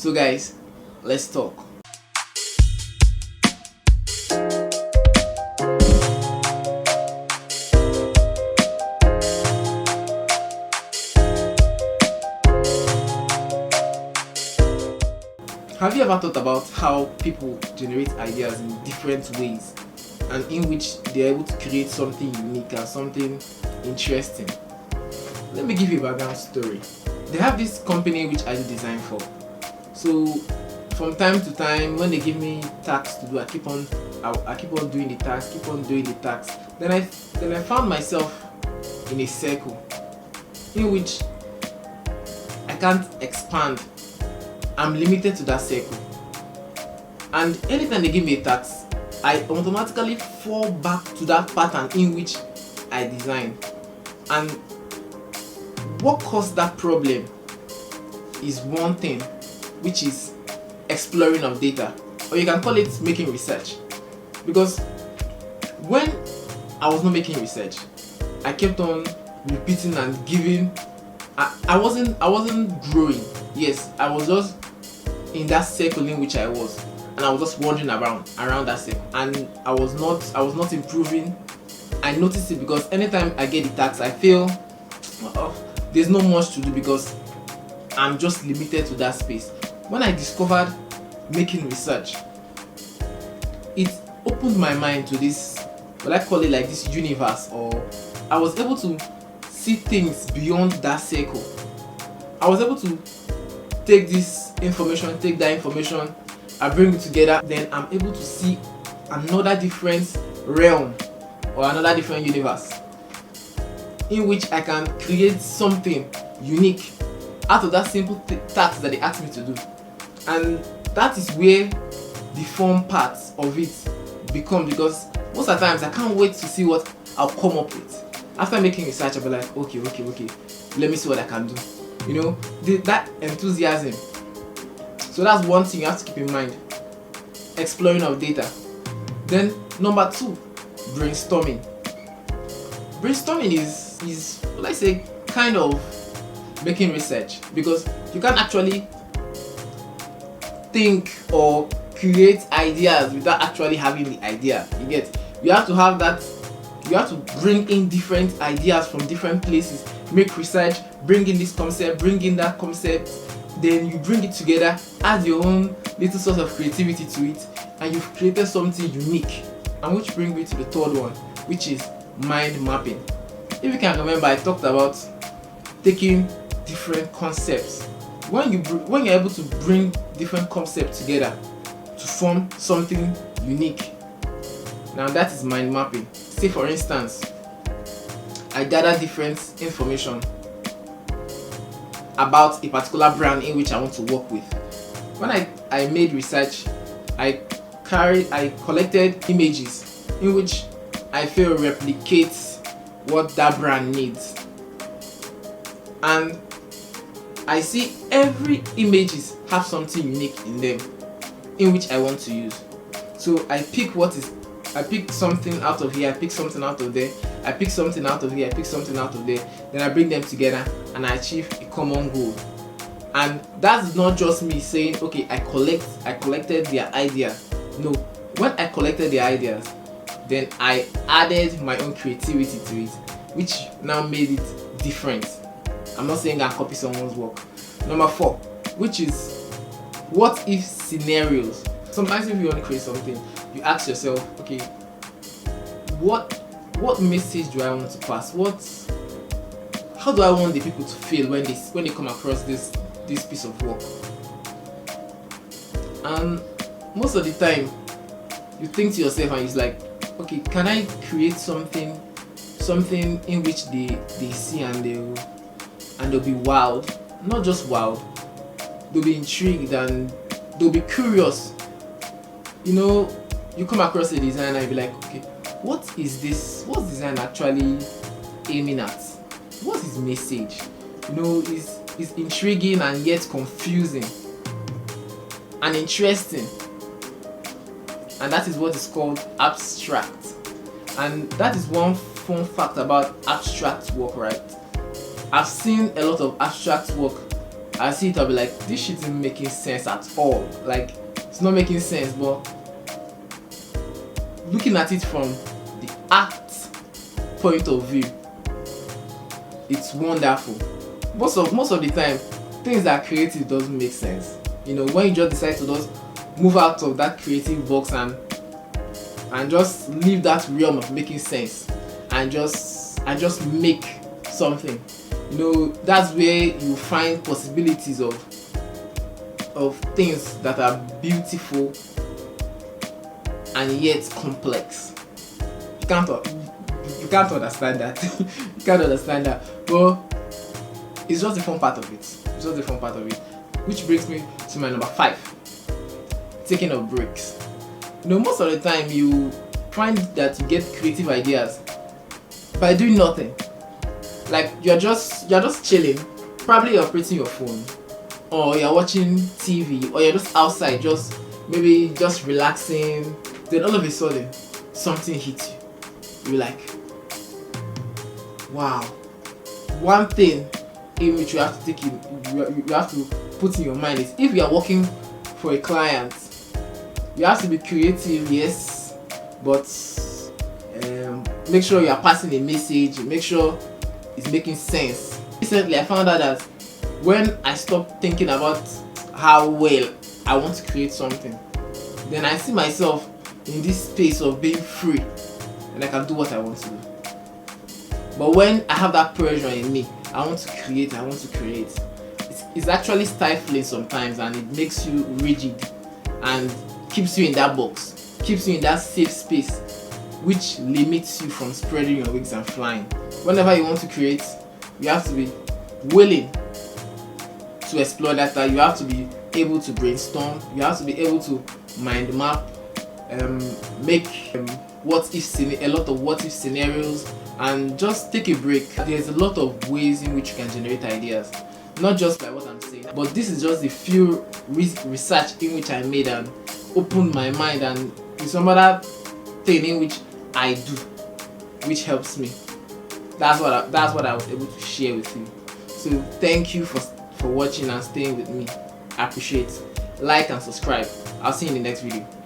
So guys, let's talk. Have you ever thought about how people generate ideas in different ways and in which they're able to create something unique and something interesting? Let me give you a background story. They have this company which I do design for. So from time to time, when they give me tasks to do, I keep on doing the task, Then I found myself in a circle in which I can't expand. I'm limited to that circle. And anytime they give me a task, I automatically fall back to that pattern in which I designed. And what caused that problem is one thing, which is exploring of data, or you can call it making research. Because when I was not making research, I kept on repeating and giving. I wasn't growing. Yes, I was just in that circle in which I was, and I was just wandering around that circle, and I was not improving. I noticed it because anytime I get the task, I feel there's not much to do because I'm just limited to that space. When I discovered making research, it opened my mind to this, what I call it like this universe, or I was able to see things beyond that circle. I was able to take this information, take that information, I bring it together, then I'm able to see another different realm or another different universe in which I can create something unique out of that simple task that they asked me to do. And that is where the fun part of it becomes, because most of the times I can't wait to see what I'll come up with. After making research, I'll be like, okay, let me see what I can do. That enthusiasm. So that's one thing you have to keep in mind. Exploring of data. Then number 2, brainstorming. Brainstorming is let's say kind of making research, because you can't actually think or create ideas without actually having the idea. You have to have that. You have to bring in different ideas from different places, make research, bring in this concept, bring in that concept, then you bring it together, add your own little source of creativity to it, and you've created something unique. And which brings me to the third one, which is mind mapping. If you can remember, I talked about taking different concepts. When you're able to bring different concepts together to form something unique, now that is mind mapping. Say for instance, I gather different information about a particular brand in which I want to work with. When I made research, I collected images in which I feel replicates what that brand needs. And I see every images have something unique in them in which I want to use. So I pick something out of here, I pick something out of there, I pick something out of here, I pick something out of there, then I bring them together and I achieve a common goal. And that's not just me saying, okay, I collected their ideas. No, when I collected their ideas, then I added my own creativity to it, which now made it different. I'm not saying I copy someone's work. Number 4, which is what if scenarios. Sometimes if you want to create something, you ask yourself, okay, what message do I want to pass? How do I want the people to feel when they come across this piece of work? And most of the time, you think to yourself and it's like, okay, can I create something in which they see and they'll be wowed? Not just wowed, they'll be intrigued and they'll be curious. You come across a design and you'll be like, okay, what is this? What's design actually aiming at? What's his message? It's intriguing and yet confusing and interesting. And that is what is called abstract. And that is one fun fact about abstract work, right? I've seen a lot of abstract work I see it, I'll be like, this shit isn't making sense at all. Like, it's not making sense. But looking at it from the art point of view, it's wonderful. Most of the time, things that are creative doesn't make sense. You know, when you just decide to just move out of that creative box and just leave that realm of making sense and just make something. You know, that's where you find possibilities of things that are beautiful and yet complex. You can't understand that. You can't understand that. But it's just the fun part of it. It's just the fun part of it. Which brings me to my number 5. Taking of breaks. You know, most of the time you find that you get creative ideas by doing nothing. Like you're just chilling, probably you're operating your phone, or you're watching TV, or you're just outside, maybe just relaxing. Then all of a sudden, something hits you. You're like, wow. One thing in which you have to take in, you have to put in your mind is, if you are working for a client, you have to be creative, yes, but make sure you are passing a message. Make sure it's making sense. Recently, I found out that when I stop thinking about how well I want to create something, then I see myself in this space of being free and I can do what I want to do. But when I have that pressure in me, I want to create, it's actually stifling sometimes, and it makes you rigid and keeps you in that box, keeps you in that safe space, which limits you from spreading your wings and flying. Whenever you want to create, you have to be willing to explore data. You have to be able to brainstorm. You have to be able to mind map, make a lot of what if scenarios, and just take a break. There's a lot of ways in which you can generate ideas, not just by what I'm saying, but this is just a few research in which I made and opened my mind, and some other thing in which I do, which helps me. That's what I was able to share with you. So thank you for watching and staying with me. I appreciate it. Like and subscribe. I'll see you in the next video.